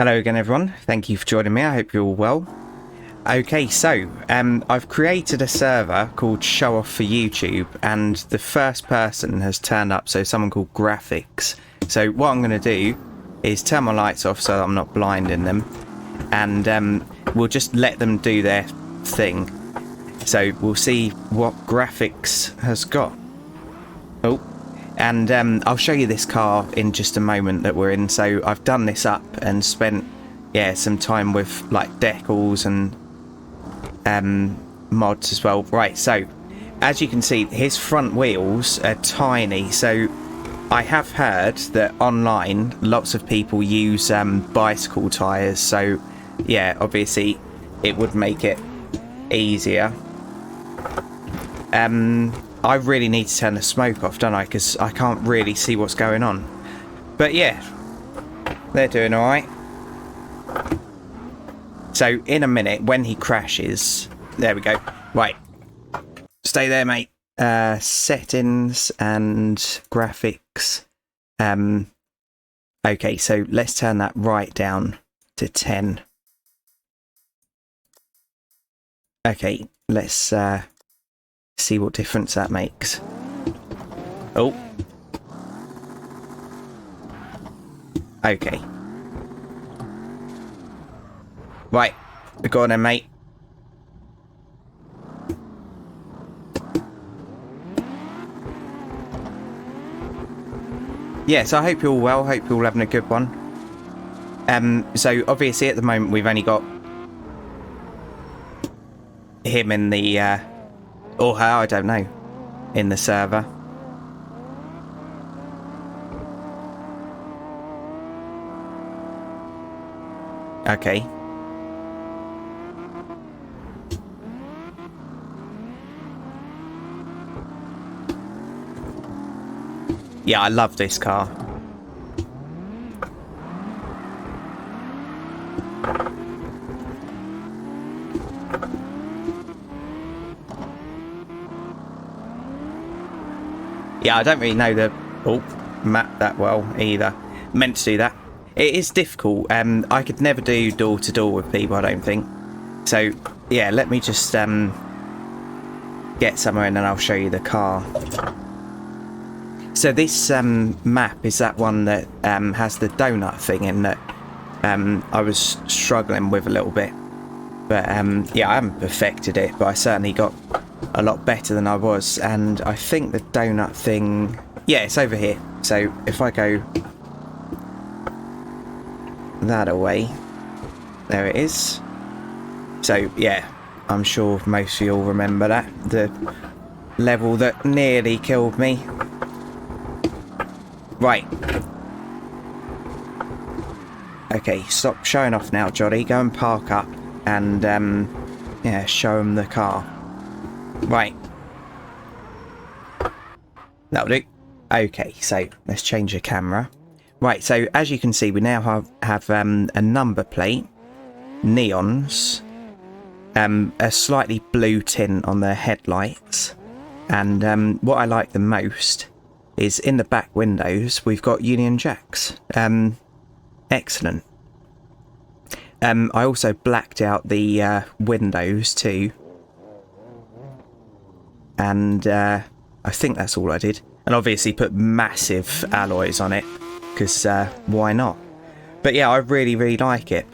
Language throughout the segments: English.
Hello again everyone, thank you for joining me, I hope you're all well. Okay, so I've created a server called Show Off for YouTube, and the first person has turned up, so someone called Graphics. So what I'm going to do is turn my lights off so that I'm not blinding them, and we'll just let them do their thing. So we'll see what Graphics has got. Oh, and I'll show you this car in just a moment that we're in. So I've done this up and spent some time with like decals and mods as well. Right, so as you can see, his front wheels are tiny. So I have heard that online lots of people use bicycle tires, so yeah, obviously it would make it easier. I really need to turn the smoke off, don't I, because I can't really see what's going on. But yeah, they're doing all right. So in a minute, when he crashes, there we go. Right, stay there, mate. Settings and graphics. Okay, so let's turn that right down to 10. Okay, let's see what difference that makes. Oh. Okay. Right, go on then, mate. Yes, I hope you're all well. Hope you're all having a good one. So obviously at the moment we've only got him in the or her, I don't know, in the server. Okay. Yeah, I love this car. Yeah, I don't really know the map that well either. Meant to do that. It is difficult. I could never do door to door with people, I don't think. So yeah, let me just get somewhere and then I'll show you the car. So this map is that one that has the donut thing in that I was struggling with a little bit. But yeah, I haven't perfected it, but I certainly got a lot better than I was. And I think the donut thing, yeah, it's over here. So if I go that away, there it is. So yeah, I'm sure most of you all remember that, the level that nearly killed me. Right. Okay, stop showing off now, Joddy. Go and park up and yeah, show him the car. Right. That'll do. Okay, so let's change the camera. Right, so as you can see, we now have a number plate, neons, a slightly blue tint on the headlights, and what I like the most is in the back windows we've got Union Jacks. Excellent. I also blacked out the windows too, and I think that's all I did. And obviously put massive alloys on it, because why not? But yeah, I really like it.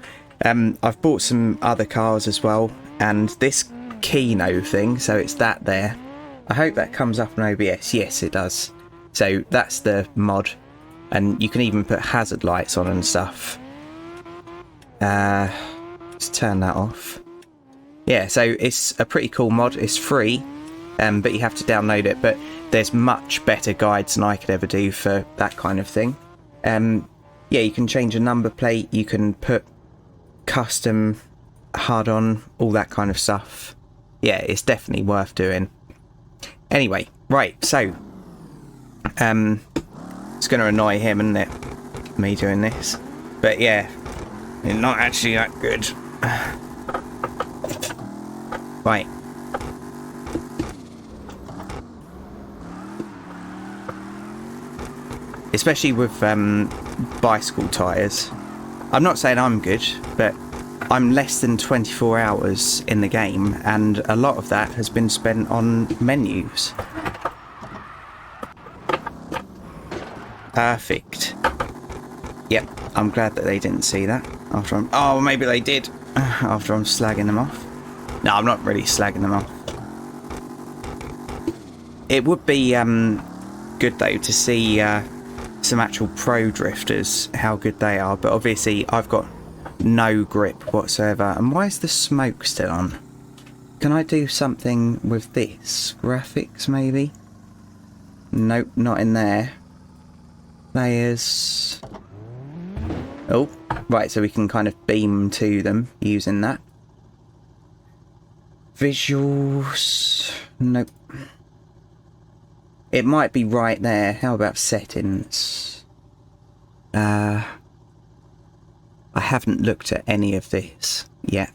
I've bought some other cars as well, and this Kino thing, so it's that there. I hope that comes up on OBS. Yes, it does. So that's the mod, and you can even put hazard lights on and stuff. Let's turn that off. Yeah, so it's a pretty cool mod. It's free, but you have to download it. But there's much better guides than I could ever do for that kind of thing. Yeah, you can change a number plate. You can put custom HUD on, all that kind of stuff. Yeah, it's definitely worth doing. Anyway, right, so it's going to annoy him, isn't it? Me doing this. But yeah, it's not actually that good. Right. Especially with bicycle tyres. I'm not saying I'm good, but I'm less than 24 hours in the game, and a lot of that has been spent on menus. Perfect. Yep, I'm glad that they didn't see that. After I'm... Oh, maybe they did. After I'm slagging them off. No, I'm not really slagging them off. It would be good, though, to see some actual pro drifters, how good they are. But obviously, I've got no grip whatsoever. And why is the smoke still on? Can I do something with this? Graphics, maybe? Nope, not in there. Layers. Oh, right, so we can kind of beam to them using that. Visuals. Nope. It might be right there. How about settings? I haven't looked at any of this yet.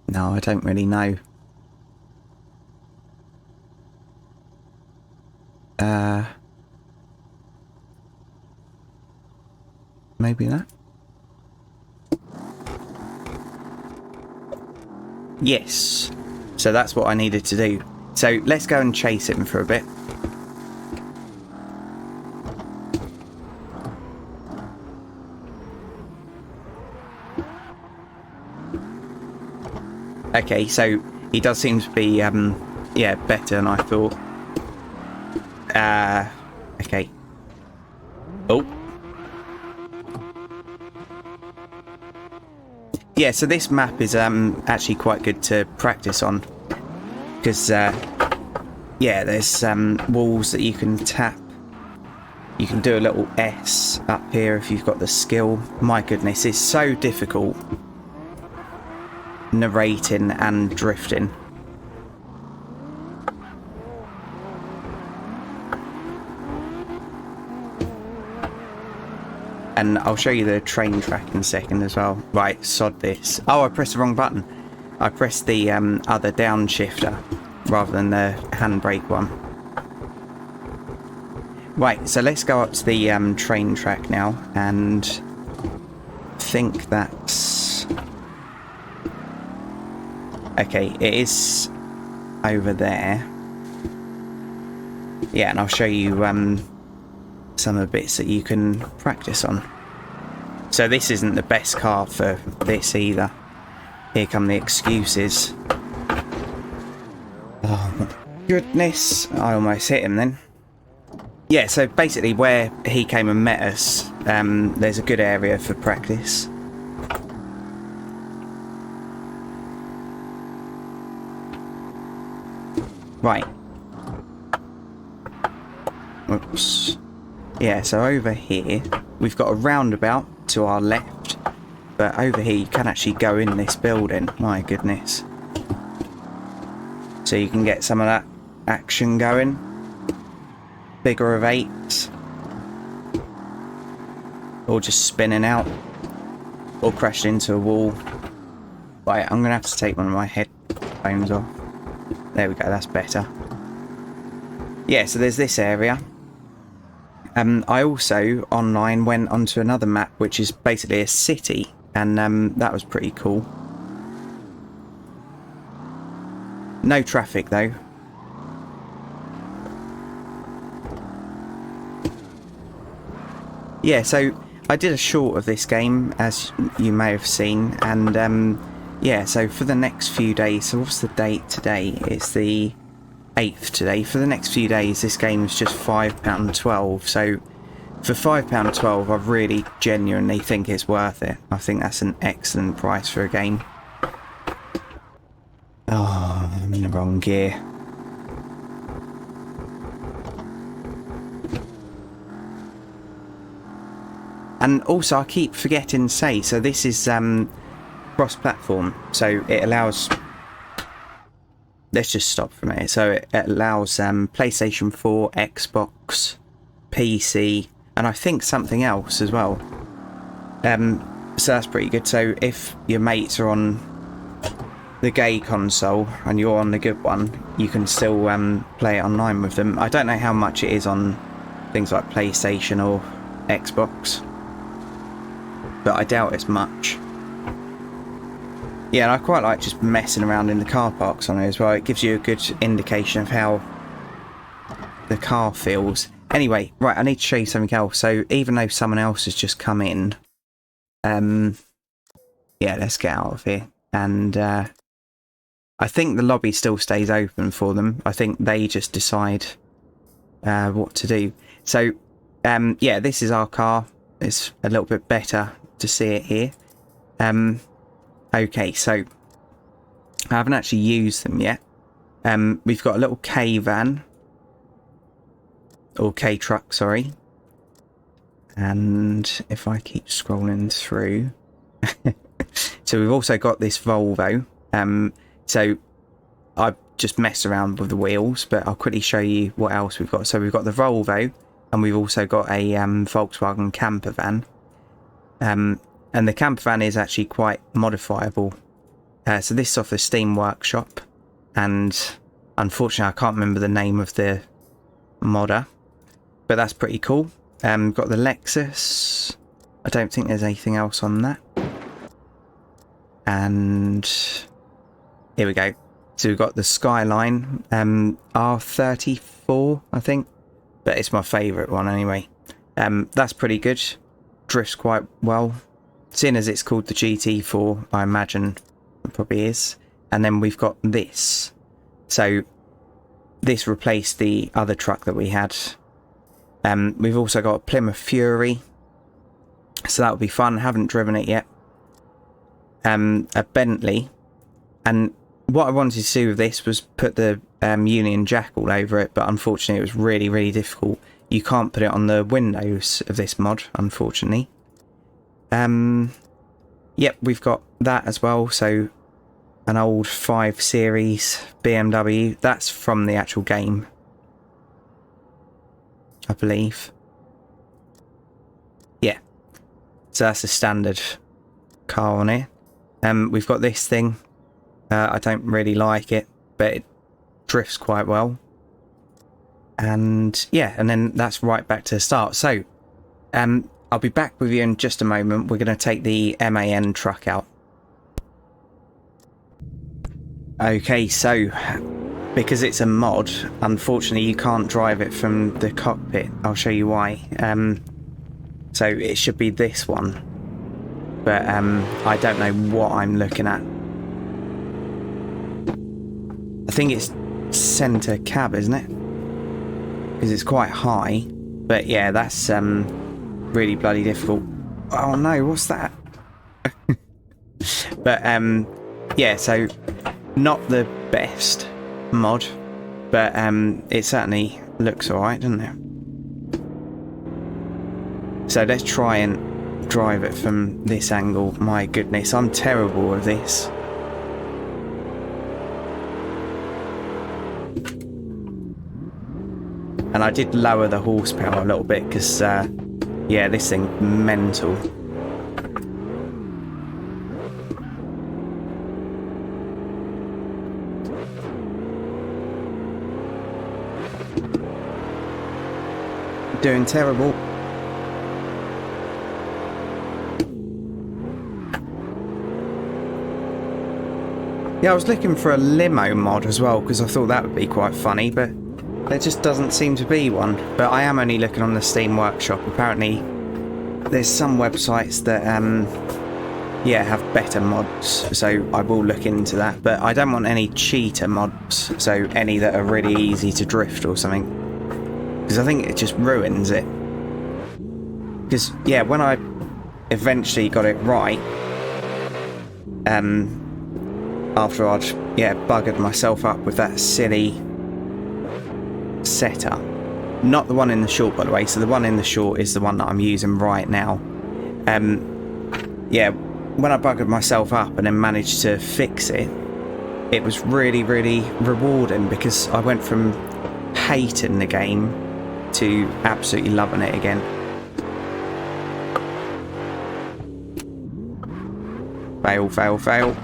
No, I don't really know. Maybe that? Yes. So that's what I needed to do. So let's go and chase him for a bit. Okay, so he does seem to be, yeah, better than I thought. Okay. Oh. Yeah, so this map is actually quite good to practice on. Because, yeah, there's walls that you can tap. You can do a little S up here if you've got the skill. My goodness, it's so difficult narrating and drifting. And I'll show you the train track in a second as well. Right, sod this. Oh, I pressed the wrong button. I pressed the other downshifter rather than the handbrake one. Right, so let's go up to the train track now, and think that's... Okay, it is over there. Yeah, and I'll show you some of the bits that you can practice on. So this isn't the best car for this either. Here come the excuses. Oh my goodness, I almost hit him then. Yeah, so basically where he came and met us, there's a good area for practice. Right. Oops. Yeah, so over here, we've got a roundabout to our left, but over here you can actually go in this building. My goodness. So you can get some of that action going. Figure of eights. Or just spinning out. Or crashing into a wall. Right, I'm going to have to take one of my headphones off. There we go, that's better. Yeah, so there's this area. I also, online, went onto another map, which is basically a city, and that was pretty cool. No traffic, though. Yeah, so I did a short of this game, as you may have seen, and yeah, so for the next few days, so what's the date today? It's the 8th today. For the next few days, this game is just £5.12. So for £5.12, I really genuinely think it's worth it. I think that's an excellent price for a game. Oh, I'm in the wrong gear. And also, I keep forgetting to say, so this is cross-platform, so it allows... Let's just stop for a minute. So it allows PlayStation 4, Xbox, PC, and I think something else as well. So that's pretty good. So if your mates are on the gay console and you're on the good one, you can still play it online with them. I don't know how much it is on things like PlayStation or Xbox, but I doubt it's much. Yeah, and I quite like just messing around in the car parks on it as well. It gives you a good indication of how the car feels. Anyway, right, I need to show you something else. So even though someone else has just come in, yeah, let's get out of here. And I think the lobby still stays open for them. I think they just decide what to do. So yeah, this is our car. It's a little bit better to see it here. Okay, so I haven't actually used them yet. We've got a little K van, or K truck, sorry. And if I keep scrolling through, so we've also got this Volvo. So I've just messed around with the wheels, but I'll quickly show you what else we've got. So we've got the Volvo, and we've also got a Volkswagen camper van. And the camper van is actually quite modifiable. So this is off the Steam Workshop, and unfortunately I can't remember the name of the modder, but that's pretty cool. Got the Lexus. I don't think there's anything else on that. And here we go. So we've got the Skyline R34, I think, but it's my favourite one anyway. That's pretty good. Drifts quite well. Seeing as it's called the GT4, I imagine it probably is. And then we've got this. So this replaced the other truck that we had. We've also got a Plymouth Fury, so that would be fun. Haven't driven it yet. A Bentley, and what I wanted to do with this was put the Union Jack all over it, but unfortunately it was really difficult. You can't put it on the windows of this mod, unfortunately. Yep, we've got that as well. So an old 5 Series BMW. That's from the actual game, I believe. Yeah. So that's a standard car on here. We've got this thing. I don't really like it, but it drifts quite well. And yeah, and then that's right back to the start. So I'll be back with you in just a moment. We're going to take the MAN truck out. Okay, so because it's a mod, unfortunately you can't drive it from the cockpit. I'll show you why. So it should be this one, but I don't know what I'm looking at. I think it's centre cab, isn't it? Because it's quite high. But yeah, that's really bloody difficult. Oh no, what's that? But yeah, so not the best mod, but it certainly looks alright, doesn't it? So let's try and drive it from this angle. My goodness, I'm terrible with this. And I did lower the horsepower a little bit because, yeah, this thing's mental. Doing terrible. Yeah, I was looking for a limo mod as well because I thought that would be quite funny, but there just doesn't seem to be one. But I am only looking on the Steam Workshop. Apparently there's some websites that yeah, have better mods, so I will look into that. But I don't want any cheater mods, so any that are really easy to drift or something, because I think it just ruins it. Because yeah, when I eventually got it right, after I'd buggered myself up with that silly setup, not the one in the short, by the way. So the one in the short is the one that I'm using right now. Yeah, when I buggered myself up and then managed to fix it, it was really rewarding, because I went from hating the game to absolutely loving it again. Fail.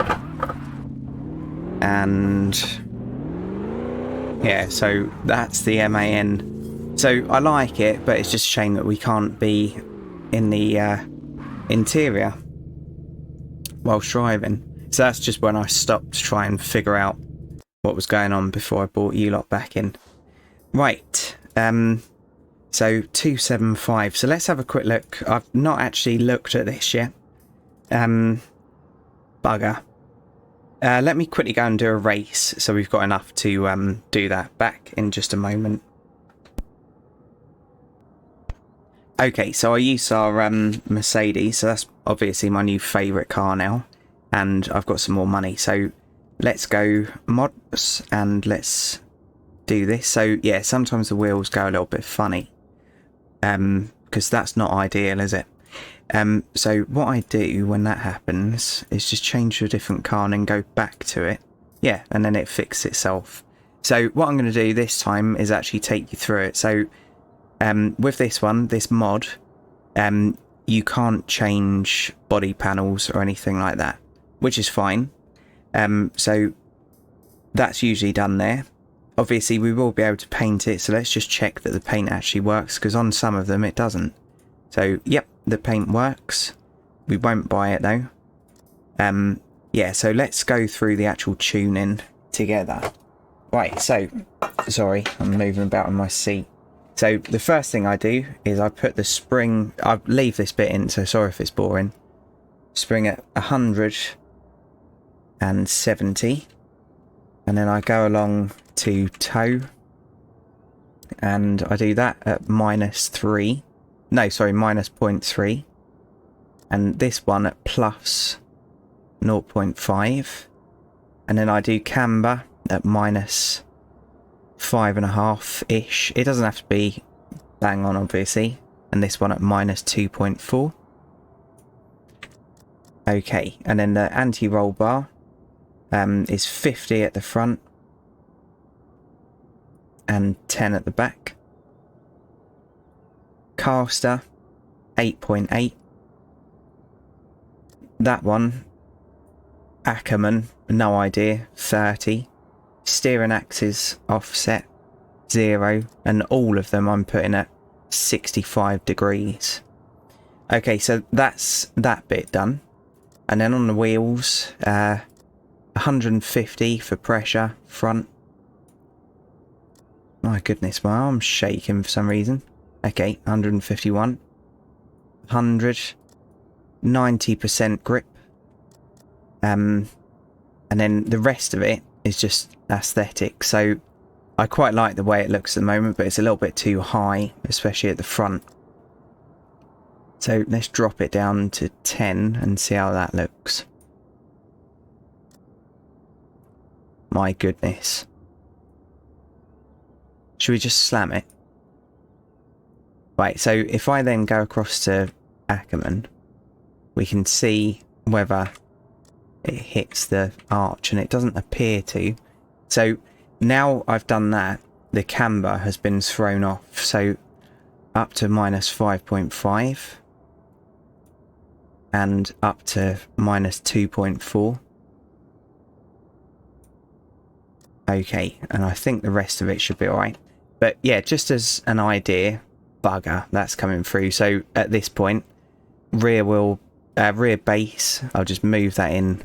And yeah, so that's the MAN So I like it, but it's just a shame that we can't be in the interior while driving. So that's just when I stopped to try and figure out what was going on before I brought you lot back in. Right, so 275. So let's have a quick look. I've not actually looked at this yet. Bugger. Let me quickly go and do a race so we've got enough to do that. Back in just a moment. Okay, so I use our Mercedes, so that's obviously my new favourite car now, and I've got some more money, so let's go mods and let's do this. So yeah, sometimes the wheels go a little bit funny, because that's not ideal, is it? So what I do when that happens is just change to a different car and then go back to it. Yeah, and then it fixes itself. So what I'm going to do this time is actually take you through it. So with this one, this mod, you can't change body panels or anything like that, which is fine. So that's usually done there. Obviously we will be able to paint it, so let's just check that the paint actually works, because on some of them it doesn't. So yep, the paint works. We won't buy it though. Yeah, so let's go through the actual tuning together. Right, so sorry, I'm moving about in my seat. So the first thing I do is I put the spring, I leave this bit in, so sorry if it's boring. Spring at 170, and then I go along to toe, and I do that at -3. No, sorry, -0.3, and this one at plus 0.5, and then I do camber at -5.5-ish. It doesn't have to be bang on, obviously, and this one at -2.4. Okay, and then the anti-roll bar is 50 at the front and 10 at the back. Caster 8.8. That one, Ackerman, no idea, 30. Steering axis offset 0, and all of them I'm putting at 65 degrees. Okay, so that's that bit done. And then on the wheels, 150 for pressure front. My goodness, my arm's shaking for some reason. Okay, 151. 100. 90% grip. And then the rest of it is just aesthetic. So I quite like the way it looks at the moment, but it's a little bit too high, especially at the front. So let's drop it down to 10 and see how that looks. My goodness. Should we just slam it? Right, so if I then go across to Ackerman, we can see whether it hits the arch, and it doesn't appear to. So now I've done that, the camber has been thrown off, so up to -5.5 and up to -2.4. Okay, and I think the rest of it should be alright. But yeah, just as an idea, bugger, that's coming through. So at this point, rear base, I'll just move that in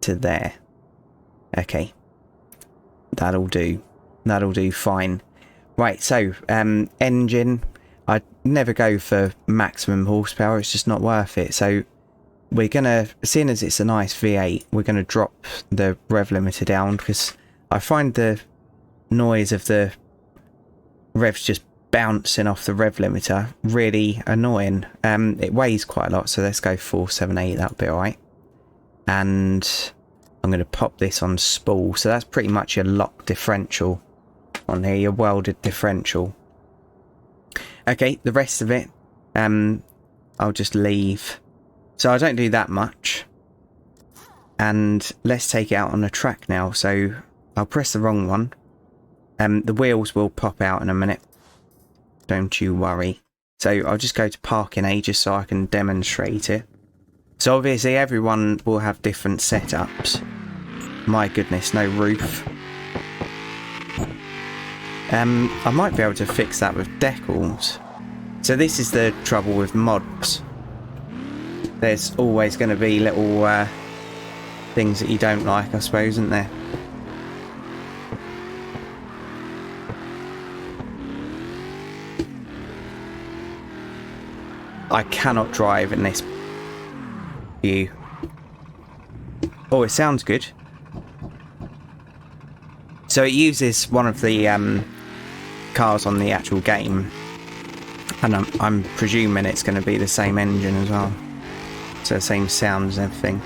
to there. Okay, that'll do. That'll do fine. Right, so engine, I'd never go for maximum horsepower, it's just not worth it. So we're gonna, seeing as it's a nice V8, we're gonna drop the rev limiter down, because I find the noise of the revs just bouncing off the rev limiter really annoying. It weighs quite a lot, so let's go 478, that'll be alright. And I'm going to pop this on spool, so that's pretty much your lock differential on here, your welded differential. Okay, the rest of it I'll just leave, so I don't do that much. And let's take it out on the track now. So I'll press the wrong one. The wheels will pop out in a minute, don't you worry. So I'll just go to parking A just so I can demonstrate it. So obviously everyone will have different setups. My goodness, no roof. I might be able to fix that with decals. So this is the trouble with mods. There's always going to be little things that you don't like, I suppose, isn't there? I cannot drive in this view. Oh, it sounds good. So it uses one of the cars on the actual game, and I'm presuming it's going to be the same engine as well, so the same sounds and everything.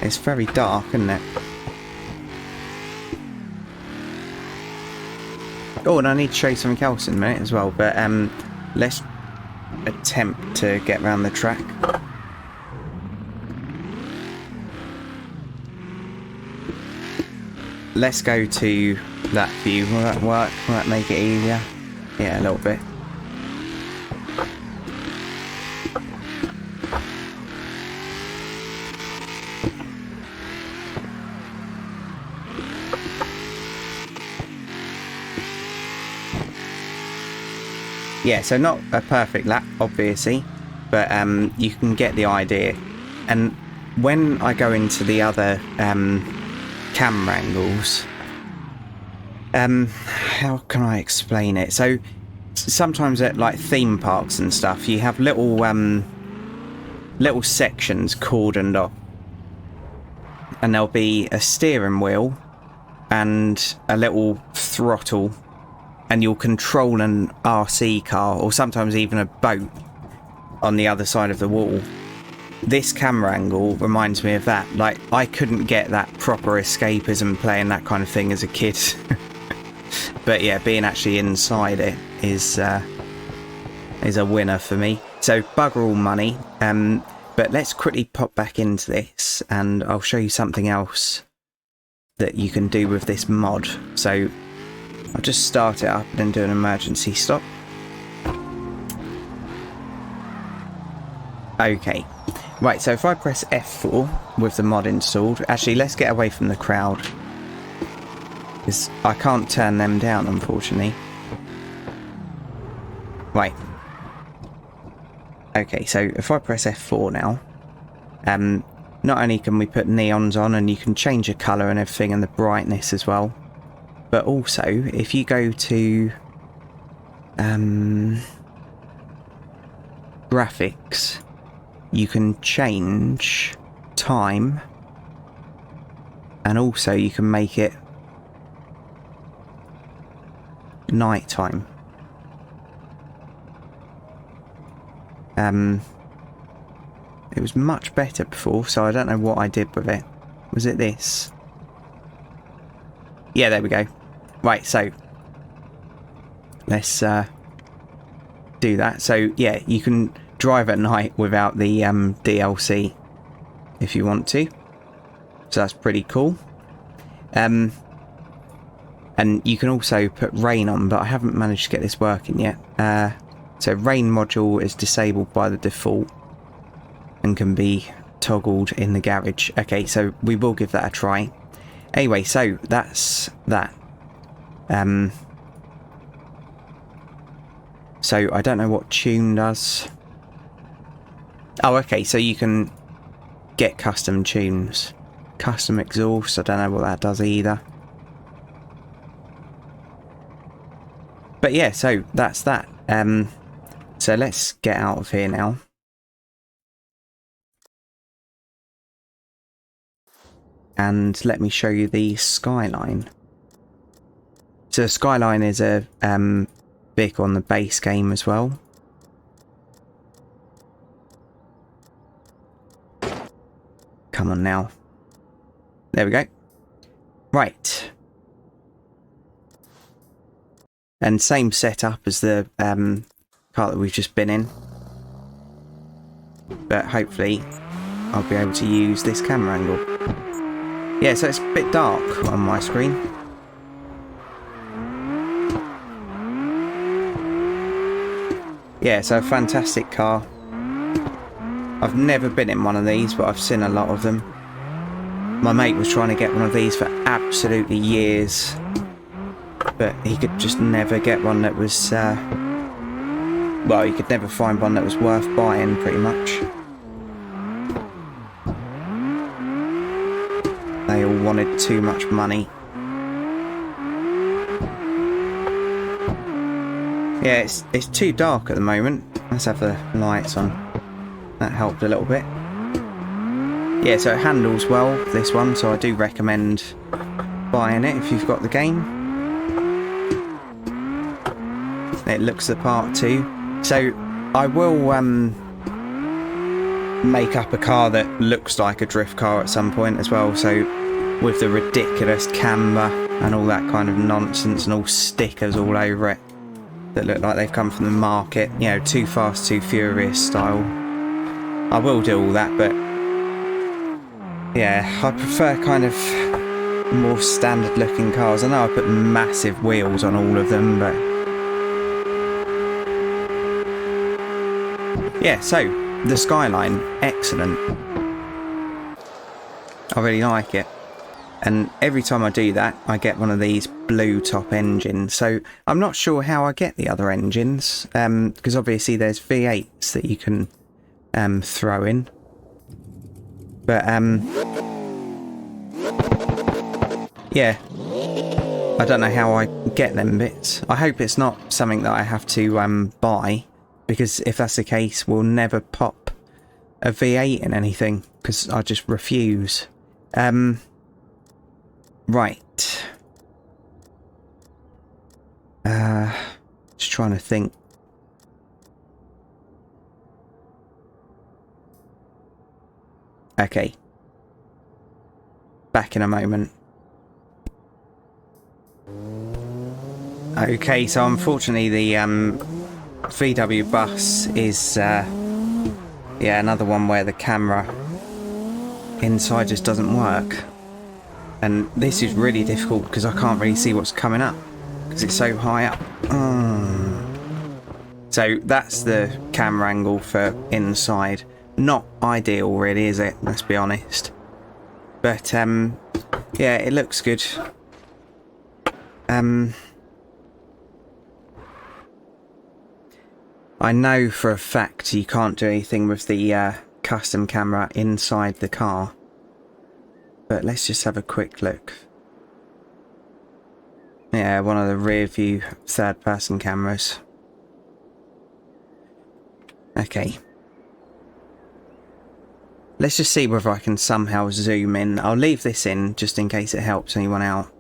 It's very dark, isn't it? Oh, and I need to show you something else in a minute as well, but let's attempt to get around the track. Let's go to that view. Will that work? Will that make it easier? Yeah, a little bit. Yeah, so not a perfect lap, obviously, but you can get the idea. And when I go into the other camera angles, how can I explain it? So sometimes at like theme parks and stuff, you have little little sections cordoned off, and there'll be a steering wheel and a little throttle, and you'll control an RC car, or sometimes even a boat, on the other side of the wall. This camera angle reminds me of that. Like, I couldn't get that proper escapism playing that kind of thing as a kid. But yeah, being actually inside it is a winner for me. So bugger all money. But let's quickly pop back into this, and I'll show you something else that you can do with this mod. So I'll just start it up and then do an emergency stop. Okay. Right, so if I press F4 with the mod installed... Actually, let's get away from the crowd, because I can't turn them down, unfortunately. Right. Okay, so if I press F4 now... not only can we put neons on, and you can change the colour and everything, and the brightness as well, but also, if you go to... graphics... you can change time, and also you can make it nighttime. It was much better before, so I don't know what I did with it. Was it this? Yeah, there we go. Right, so let's do that. So yeah, you can drive at night without the DLC if you want to, so that's pretty cool. And you can also put rain on, but I haven't managed to get this working yet. So rain module is disabled by the default and can be toggled in the garage. Okay, so we will give that a try. Anyway, so that's that. So I don't know what tune does. Oh, okay, so you can get custom tunes. Custom exhaust, I don't know what that does either. But yeah, so that's that. So let's get out of here now. And let me show you the Skyline. So Skyline is a vehicle on the base game as well. Come on now. There we go. Right. And same setup as the car that we've just been in. But hopefully I'll be able to use this camera angle. Yeah, so it's a bit dark on my screen. Yeah, so a fantastic car. I've never been in one of these, but I've seen a lot of them. My mate was trying to get one of these for absolutely years, but he could just never get one that was, well, he could never find one that was worth buying, pretty much. They all wanted too much money. Yeah, it's too dark at the moment. Let's have the lights on. That helped a little bit. Yeah, so it handles well, this one, so I do recommend buying it if you've got the game. It looks the part too. So I will make up a car that looks like a drift car at some point as well, so with the ridiculous camber and all that kind of nonsense and all stickers all over it that look like they've come from the market, you know, Too Fast, Too Furious style. I will do all that, but yeah, I prefer kind of more standard looking cars. I know I put massive wheels on all of them, but yeah, so the Skyline, excellent. I really like it. And every time I do that, I get one of these blue top engines. So I'm not sure how I get the other engines, because obviously there's V8s that you can throw in. But yeah, I don't know how I get them bits. I hope it's not something that I have to buy, because if that's the case, we'll never pop a V8 in anything, because I just refuse. Right. Just trying to think. Okay. Back in a moment. Okay, so unfortunately the VW bus is yeah, another one where the camera inside just doesn't work. And this is really difficult because I can't really see what's coming up because it's so high up. So that's the camera angle for inside. Not ideal really, is it? Let's be honest. But yeah, it looks good. I know for a fact you can't do anything with the custom camera inside the car. But let's just have a quick look. Yeah, one of the rear view third person cameras. Okay. Let's just see whether I can somehow zoom in. I'll leave this in just in case it helps anyone out.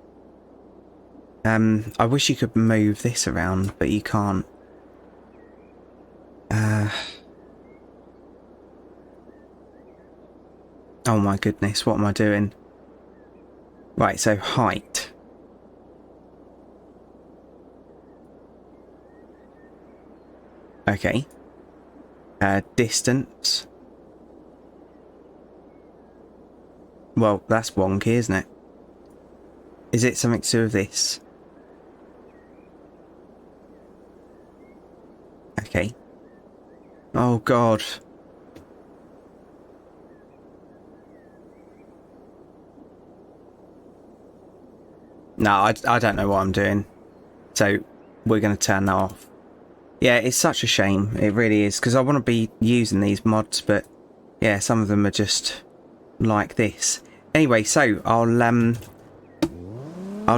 I wish you could move this around, but you can't. Oh my goodness, what am I doing? Right, so height. Okay. Distance. Well, that's wonky, isn't it? Is it something to do with this? Okay. Oh God. No, I don't know what I'm doing. So we're going to turn that off. Yeah, it's such a shame. It really is. Because I want to be using these mods, but yeah, some of them are just like this. Anyway, so I'll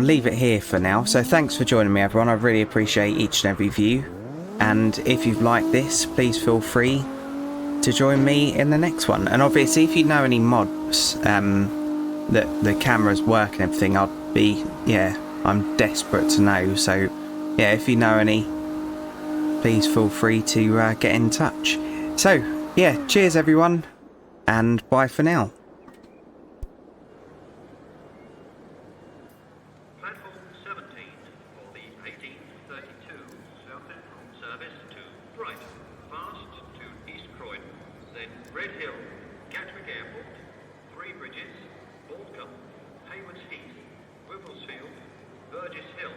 leave it here for now. So thanks for joining me, everyone. I really appreciate each and every view. And if you've liked this, please feel free to join me in the next one. And obviously, if you know any mods that the cameras work and everything, I'd be, yeah, I'm desperate to know. So yeah, if you know any, please feel free to get in touch. So yeah, cheers everyone, and bye for now. Platform 17 for the 1832 Southend service to Brighton, fast to East Croydon, then Red Hill, Gatwick Airport, Three Bridges, Balcombe, Haywards Heath, Wivelsfield, Burgess Hill,